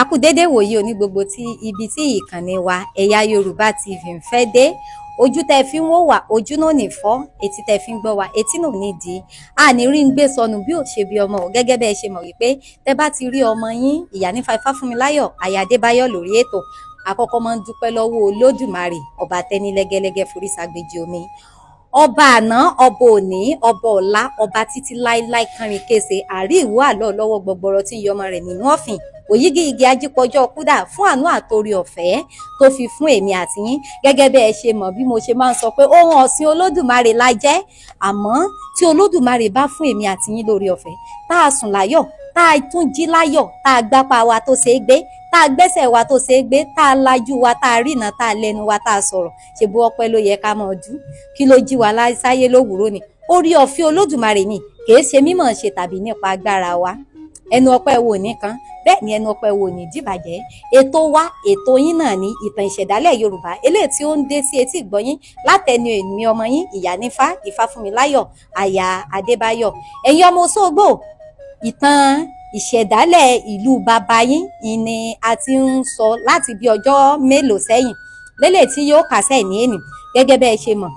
A kú dédé wòyí o ní gbogbo ibi tí ìkànnì wa Ẹ̀yà Yorùbá TV ń fẹ́ dé. Ojú tẹ́ fi ń wò wá, ojú náà ní fọ́, etí tẹ́ fi ń gbọ́ wá, etí náà ní di. A ní rí ń gbé sọnù bí ò ṣe bí ọmọ o, gẹ́gẹ́ bẹ́ẹ̀ ṣe mọ̀ wípé tẹ́ bá ti rí ọmọ yín Ìyánífà Ifáfúnmiláyọ̀ Aya Adébáyọ̀ lórí ètò, àkọ́kọ́ máa ń dúpẹ́ lọ́wọ́ Olódùmarè, ọba tẹ́ni lẹ́gẹ́lẹ́gẹ́ forí ságbèjì omi. Ọba àná, ọba òní, ọba ọ̀la, ọba títí láíláí kánrin kése, àrí ìwọ àlọ́ lọ́wọ́ gbọgbọrọ tí ń yọmọ rẹ̀ nínú ọ̀fìn. Òyígí igi ajípọ̀jọ́ kúdà fún àánú àtorí ọ̀fẹ́ tó fi fún èmi àti yín, gẹ́gẹ́ bí ẹ ṣe mọ̀ bí mo ṣe máa ń sọ pé ohun ọ̀sìn Olódùmarè la jẹ́. Àmọ́ tí Olódùmarè bá fún èmi àti yín lórí ọ̀fẹ́, tá a sùn láyọ̀, tá a tún jí láyọ̀, tá a gbápá wa tó ṣeé gbé, tá a gbẹ́sẹ̀ wa tó ṣeé gbé, tá a lajú wa, tá a rína, tá a lẹ́nu wa, tá a sọ̀rọ̀, ṣe bó ọpẹ́ ló yẹ ká máa dú. Kí ló jí wa sáyé lówùúrọ̀ ni? Orí ọ̀fẹ́ Olódùmarè ni, kì í ṣe mímọ̀ ṣe tàbí nípa agbára wa. Ẹnu ọpẹ́ wo nìkan, bẹ́ẹ̀ ni ẹnu ọpẹ́ wo ní dìbàjẹ́. Ètò wa, ètò yín náà ní ìtàn ìṣẹ̀dálẹ̀ Yorùbá, eléyìí tí ó ń dé sí etí ìgbọ́yín látẹnu èmi ọmọ yín Ìyánífà Ifáfúnmiláyọ̀ Aya Adébáyọ̀. Ẹ̀yin ọmọ Òṣogbo, ìtàn ìṣẹ̀dálẹ̀ ìlú bàbá yín ni a ti ń sọ láti bí ọjọ́ mélòó sẹ́yìn, lélẹ̀ tí yóò kásẹ̀ ní èní. Gẹ́gẹ́ bẹ́ẹ̀ ṣe mọ̀,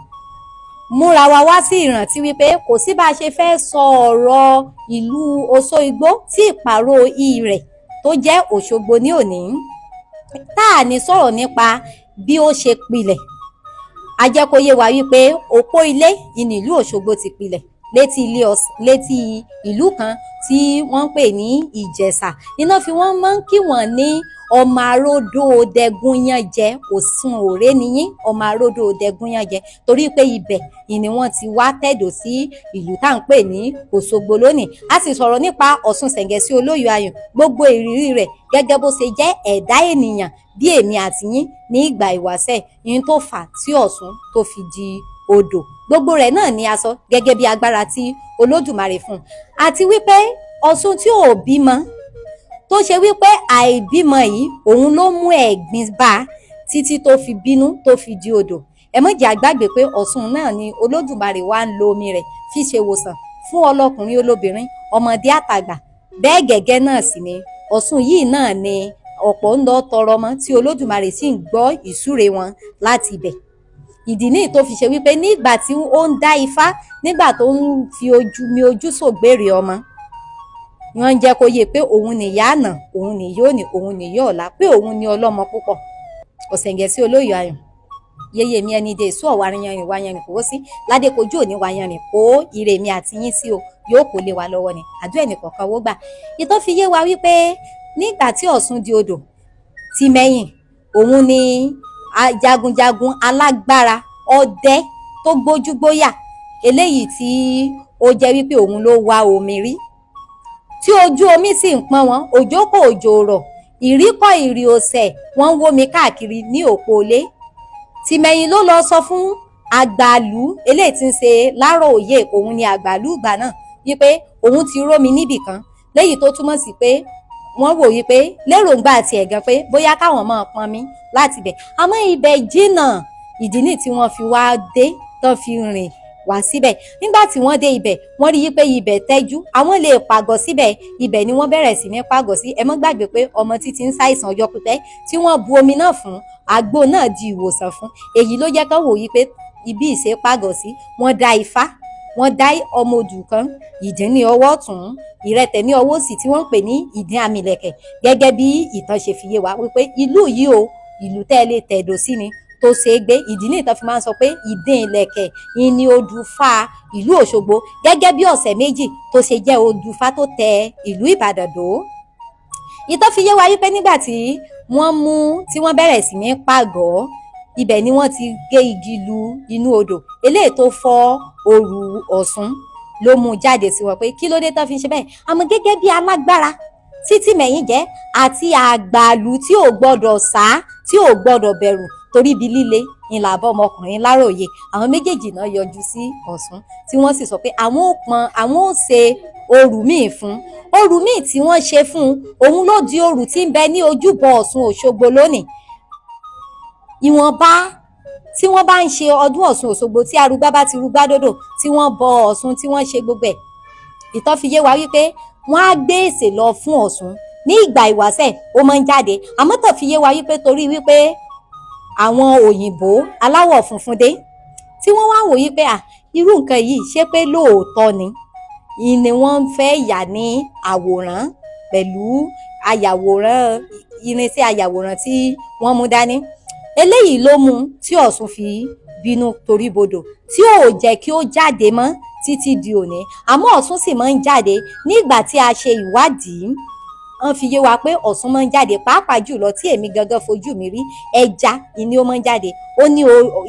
múra wa wá sí ìrántí wípé kò sí bá a ṣe fẹ́ sọ ọ̀rọ̀ ìlú Òṣogbo tí ìpàrọ̀ rẹ̀ tó jẹ́ Òṣogbo ní òní, tá à ní sọ̀rọ̀ nípa bí ó ṣe pilẹ̀. A jẹ́ kó yé wa wípé òpó ilé ní ìlú Òṣogbo ti pilẹ̀ létí ìlú kan tí wọ́n ń pè ní Ìjẹ̀ṣà. Iná fi wọ́n máa ń kí wọ́n ní ọmọ aródó dẹgúnyànjẹ, Òṣùn òré niyín, ọmọ aródó dẹgúnyànjẹ, torí pé ibẹ̀ ni wọ́n ti wá tẹ̀dó sí ìlú tá à ń pè ní Òṣogbo lónìí. A sì sọ̀rọ̀ nípa Ọ̀ṣun Ṣẹ̀ǹgẹ̀sí Olóyè Ayùn, gbogbo ìrírí rẹ̀ gẹ́gẹ́ bó ṣe jẹ́ ẹ̀dá ènìyàn bí èmi àti yín ní ìgbà ìwáṣẹ̀, yín tó fà tí Ọ̀ṣun tó fi di odò. Gbogbo rẹ̀ náà ni a sọ gẹ́gẹ́ bí agbára tí Olódùmarè fún un. Àti wípé Ọ̀ṣun tí ò bímọ, tó ṣe wípé àìbímọ yìí òun ló mú ẹ̀gbin bá títí tó fi bínú tó fi di odò. Ẹ má jẹ́ àgbàgbé pé Ọ̀ṣun náà ni Olódùmarè wá ń lo omi rẹ̀ fi ṣe ìwòsàn fún ọlọ́kùnrin olóbìnrin, ọmọdé àtàgbà. Bẹ́ẹ̀ gẹ́gẹ́ náà sì ni Ọ̀ṣun yìí náà ni ọ̀pọ̀ ń lọ tọrọ mọ́ tí Olódùmarè sì ń gbọ́ ìsúre wọn láti ibẹ̀. Ìdí ní tó fi ṣe wípé nígbà tí ó ń dá Ifá, nígbà tó ń fi ojú sògbèrè ọmọ, wọ́n ń jẹ́ kó yé pé òun ni ìyá àná, òun ni yóò ní, òun ni yóò ọ̀la, pé òun ni ọlọ́mọ púpọ̀. Ọ̀ṣẹ̀ǹgẹ̀sí Olóyè Ayùn, yeye mi ẹni dé èso ọ̀wá yanrìn wá yanrìn kó sí, ládékojú òní wá yanrìn kó ire mi àti yín sí o, yóò kó lé wa lọ́wọ́ ni, àdúrà ẹnì kọ̀ọ̀kan wó gbà. Ìtọ́ fi yé wa wípé nígbà tí Ọ̀ṣun di odò, ti mẹ́yìn, òun ni jagunjagun alágbára ọdẹ tó gbójúgbóyà, eléyìí tí ó jẹ́ wípé òun ló wá omi rí, tí ojú omi sì ń pọ́n wọn, òjò kò òjò rọ̀, ìríkọ̀ ìrì òsẹ̀ wọ́n ń wómi káàkiri ní òpólé. Tìmẹ̀yìn ló lọ sọ fún àgbàlú, eléyìí tí ń ṣe Lárò Òye, òun ni àgbàlú ìgbà náà, wípé òun ti rómi níbì kan, léyìí tó túmọ̀ sí pé wọ́n wò wípé lérògbà àti ẹ̀gàn pé bóyá káwọn máa pọn mi láti ibẹ̀. Àmọ́ ibẹ̀ jìnnà, ìdí ní tí wọ́n fi wá dé, tán fi rìn wá síbẹ̀. Nígbà tí wọ́n dé ibẹ̀, wọ́n rí pé ibẹ̀ tẹ́jú, àwọn lè pàgọ́ síbẹ̀, ibẹ̀ ni wọ́n bẹ̀rẹ̀ sí ní pàgọ́ sí. Ẹ má gbàgbé pé ọmọ títí ń ṣàìsàn ọjọ́ pípẹ́ tí wọ́n bu omi náà fún, àgbo náà di ìwòsàn fún. Èyí ló jẹ́ kán wò wípé ibi ìṣe pàgọ́ sí, wọ́n dá Ifá, wọ́n dá ọmọ odù kan, ìdín ní ọwọ́ ọ̀tún, ìrẹtẹ̀ ní ọwọ́ òsì tí wọ́n ń pè ní ìdín àmìlẹ̀kẹ̀, gẹ́gẹ́ bí ìtàn ṣe fi yé wa wípé ìlú yìí o, ìlú tẹ́lẹ̀ tẹ̀dó sí ni tó ṣe é gbé. Ìdí ní ìtàn fi máa ń sọ pé ìdín ìlẹ̀kẹ̀ ni odùfá ìlú Òṣogbo, gẹ́gẹ́ bí ọ̀sẹ̀ méjì tó ṣe jẹ́ odùfá tó tẹ ìlú Ìbàdàn dó. Ìtàn fi yé wa wípé nígbà tí wọ́n bẹ̀rẹ̀ sí ní pàgọ́, ibẹ̀ ni wọ́n ti gé igi lu inú odò, eléyìí tó fọ́ òru Ọ̀ṣun ló mú jáde sí wọn pé kí ló dé tán fi ṣe bẹ́ẹ̀. Àmọ́ gẹ́gẹ́ bí alágbára tí Tìmẹ̀yìn jẹ́ àti àgbàlú tí ò gbọ́dọ̀ sá, tí ò gbọ́dọ̀ bẹ̀rù, torí ibi líle ìlà àbọ̀ ọmọkùnrin Lárò Òye, àwọn méjèèjì náà yọjú sí Ọ̀ṣun tí wọ́n sì sọ pé àwọn ò ṣe orù míì fún. Orù míì tí wọ́n ṣe fún òun ló di orù tí ń bẹ ní ojúbọ Ọ̀ṣun Òṣogbo lónìí. Ìwọ̀nba tí wọ́n bá ń ṣe ọdún Ọ̀ṣun Òṣogbo, tí arúgbá bá ti rúgbá dódò, tí wọ́n bọ Ọ̀ṣun, tí wọ́n ṣe gbogbo ẹ̀, ìtàn fi yé wa wípé wọ́n á gbé èsè lọ fún Ọ̀ṣun ní ìgbà ìwáṣẹ̀ ó máa ń jáde àmọ́ tó fi yé wa wípé torí wípé àwọn òyìnbó aláwọ̀ funfun dé tí wọ́n wá wò wípé irú nǹkan yìí ṣé pé lóòótọ́ ni wọ́n fẹ́ yà ní àwòrán pẹ̀lú ayàwòrán irinṣẹ́ ayàwòrán tí wọ́n mú dání eléyìí ló mú tí Ọ̀ṣun fi bínú torí bodò tí ò jẹ́ kí ó jáde mọ́ títí di òní àmọ́ Ọ̀ṣun sì máa ń jáde nígbà tí a ṣe ìwádìí wọ́n fi yé wa pé Ọ̀ṣun máa ń jáde pàápàá jùlọ tí èmi gangan fojú mi rí ẹja ni ó máa ń jáde ó ní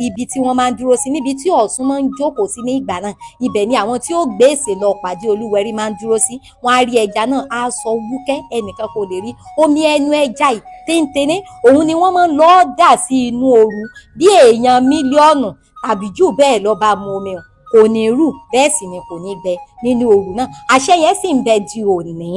ibi tí wọ́n máa ń dúró sí níbi tí Ọ̀ṣun máa ń jókòó sí ní ìgbà náà ibẹ̀ ni àwọn tí ó gbé èsè lọ pàdé Olúwẹrí máa ń dúró sí wọ́n á rí ẹja náà á sọ wúkẹ́ ẹnìkan kò lè rí omi ẹnu ẹja yìí téńténé òun ni wọ́n máa ń lọ́ọ́ dà sí inú ooru bí èèyàn mílíọ̀nù tàbí jù bẹ́ẹ̀ lọ bá mu omi kò ní rù bẹ́ẹ̀ sì ni kò ní gbẹ nínú ooru náà àṣẹ yẹn sì ń bẹ di òní.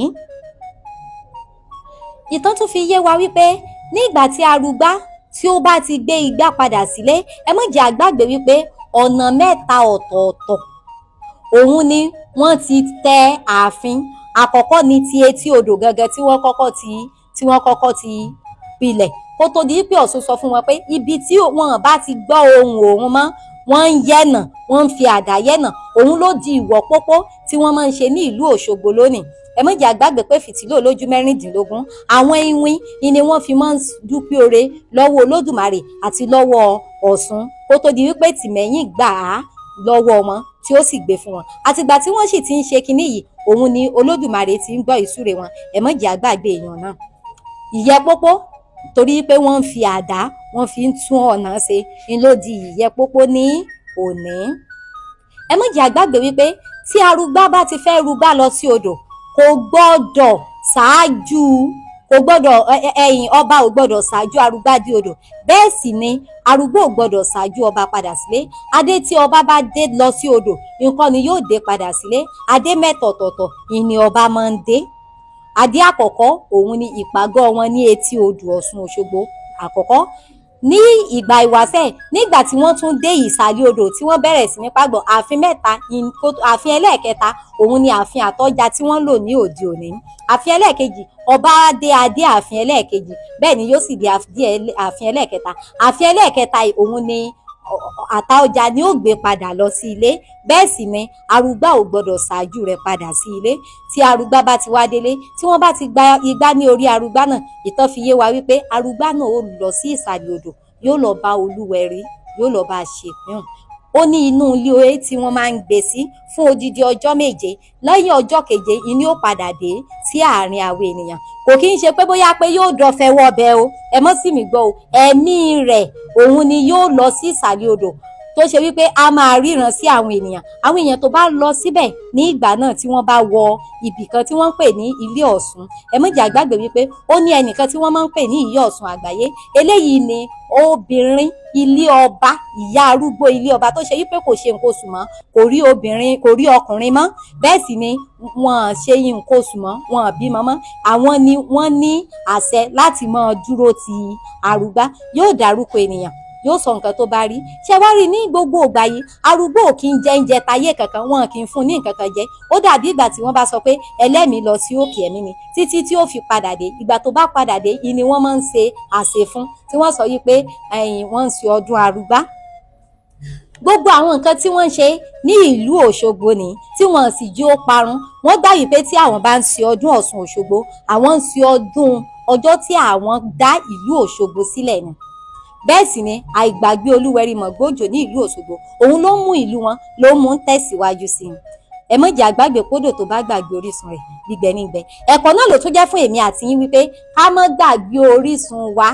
Ìtàn tún fi yé wa wípé nígbà tí Arúgbá tí ó bá ti gbé igbá padà sílé ẹ má jẹ́ àgbàgbé wípé ọ̀nà mẹ́ta ọ̀tọ̀ọ̀tọ̀ òun ni wọ́n ti tẹ ààfin àkọ́kọ́ ní ti etí odò gangan tí wọ́n kọ́kọ́ ti pilẹ̀ kó tó di pé Ọ̀ṣun sọ fún wọn pé ibi tí wọn bá ti gbọ́ ohùn òun mọ́ wọ́n ń yẹ̀nà wọ́n ń fi àdá yẹ̀nà òun ló di ìwọ̀ pópó tí wọ́n máa ń ṣe ní ìlú Òṣogbo lónìí ẹ má jẹ́ àgbàgbé pé fìtílò lójú mẹ́rìndínlógún àwọn iwin ni wọ́n fi máa ń dúpẹ́ oore lọ́wọ́ Olódùmarè àti lọ́wọ́ Ọ̀ṣun kó tó di wípé tìmẹ́yìn gbà á lọ́wọ́ wọn tí ó sì gbé fún wọn àtìgbà tí wọ́n sì ti ń ṣe kinní yìí òun ni Olódùmarè ti ń gbọ́ ìsúre wọn ẹ má jẹ́ àgbàgbé èèyàn náà ìyẹ́ pópó torí pé wọ́n ń fi àdá wọ́n fi ń tún ọ̀nà ṣe ni ló di ìyẹ́ pópó ní òní ẹ má jẹ́ àgbàgbé wípé tí Arúgbá bá ti fẹ́ rúgbá lọ sí odò kò gbọ́dọ̀ ṣáájú ọba ò gbọ́dọ̀ ṣáájú Arúgbá dé odò bẹ́ẹ̀ sì ni Arúgbó ò gbọ́dọ̀ ṣáájú ọba padà sílé adé tí ọba bá dé lọ sí odò nǹkan ni yóò dé padà sílé adé mẹ́tọ̀ọ̀tọ̀ọ̀tọ̀ ìní ọba máa ń dé adé àkọ́kọ́ òun ni ìpàgọ́ wọn ní etí odò Ọ̀ṣun Òṣogbo àkọ́kọ́ ní ìgbà ìwáṣẹ̀ nígbà tí wọ́n tún dé ìsàlẹ̀ odò tí wọ́n bẹ̀rẹ̀ sí ní pàgbọ́ ààfin mẹ́ta ààfin ẹlẹ́ẹ̀kẹta òun ni ààfin Àtọ́jà tí wọ́n lò ní òde òní ààfin ẹlẹ́ẹ̀kejì ọba dé adé ààfin ẹlẹ́ẹ̀kejì bẹ́ẹ̀ ni yóò sì di ààfin ẹlẹ́ẹ̀kẹta ààfin ẹlẹ́ẹ̀kẹta òun ni Àtaọ̀jà ni ó gbé padà lọ sí ilé bẹ́ẹ̀ sì ni Arúgbá ò gbọ́dọ̀ ṣáájú rẹ̀ padà sí ilé tí Arúgbá bá ti wá délé tí wọ́n bá ti gba igbá ní orí Arúgbá náà ìtàn fi yé wa wípé Arúgbá náà ó lọ sí ìsàlẹ̀ odò yóò lọ bá Olúwẹrí yóò lọ bá ṣèpín ó ní inú ilé tí wọ́n máa ń gbé sí fún odidi ọjọ́ méje lẹ́yìn ọjọ́ keje ìní ó padà dé sí àárín àwọn ènìyàn kò kí ń ṣe pé bóyá pé yóò dọ̀fẹ́ wọbẹ̀ o ẹ mọ́ sí mi gbọ́ o ẹ̀mí rẹ̀ òun ni yóò lọ sí ìsàlẹ̀ odò tó ṣe wípé a máa ríran sí àwọn èèyàn tó bá lọ síbẹ̀ ní ìgbà náà tí wọ́n bá wọ ibì kan tí wọ́n ń pè ní ilé Ọ̀ṣun ẹ má jẹ́ àgbàgbé wípé ó ní ẹnìkan tí wọ́n máa ń pè ní ìyá Ọ̀ṣun àgbáyé eléyìí ni obìnrin ilé ọba ìyá arúgbó ilé ọba tó ṣe wípé kò ṣe nǹkan oṣù mọ́ kò rí ọkùnrin mọ́ bẹ́ẹ̀ sì ni wọ́n ṣe nǹkan oṣù mọ́ wọ́n bímọ mọ́ àwọn ni wọ́n ní àṣẹ láti máa dúró ti Arúgbá yóò dárúkọ ènìyàn yóò sọ nǹkan tó bá rí ṣe wá rí ní gbogbo ìgbà yìí Arúgbó ò kí ń jẹ oúnjẹ tayé kankan wọn kì í fún ní nǹkan kan jẹ ó dàbí ìgbà tí wọ́n bá sọ pé ẹlẹ́mìí lọ sí òkè ẹ̀mí ni títí tí ó fi padà dé ìgbà tó bá padà dé ni wọ́n máa ń ṣe àsè fún tí wọ́n sọ yìí pé wọ́n ń ṣe ọdún Arúgbá gbogbo àwọn nǹkan tí wọ́n ń ṣe ní ìlú Òṣogbo ni tí wọ́n sì jí ó parun wọ́n gbà yìí pé tí àwọn bá ń ṣe ọdún Ọ̀ṣun Òṣogbo àwọn ń ṣe ọdún ọjọ́ tí àwọn dá ìlú Òṣogbo sílẹ̀ ni bẹ́ẹ̀ sì ni àìgbàgbé Olúwẹrí Mọ̀gbójò ní ìlú Òṣogbo òun ló mú ìlú wọn ló mú ń tẹ̀síwájú sí i ẹ má jẹ́ àgbàgbé kódò tó bá gbàgbé orísun rẹ̀ gbígbẹ nígbẹ ẹ̀kọ́ náà ló tún jẹ́ fún èmi àti yín wípé ká má gbàgbé orísun wa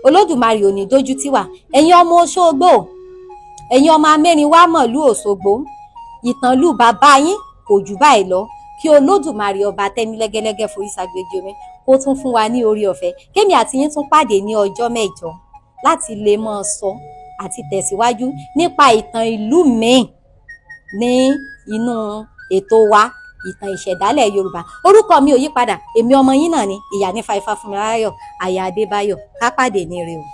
Olódùmarè ò ní dójú tì wá ẹ̀yin ọmọ Òṣogbo ẹ̀yin ọmọ amẹ́rin wá mọ̀lú Òṣogbo ìtànlú bàbá yín kò jù báyìí lọ kí Olódùmarè ọba tẹ́ni lẹ́gẹ́lẹ́gẹ́ forí ságbèjì omi ó tún fún wa ní orí ọ̀fẹ́ kémi àti yín tún pàdé ní ọjọ́ mẹ́jọ láti lè máa sọ àti tẹ̀síwájú nípa ìtàn ìlú míì ní inú ètò wa ìtàn ìṣẹ̀dálẹ̀ Yorùbá orúkọ mi ò yí padà èmi ọmọ yín náà ni Ìyánífà Ifáfúnmiláyọ̀ aya Adébáyọ̀ ká pàdé ní ire o.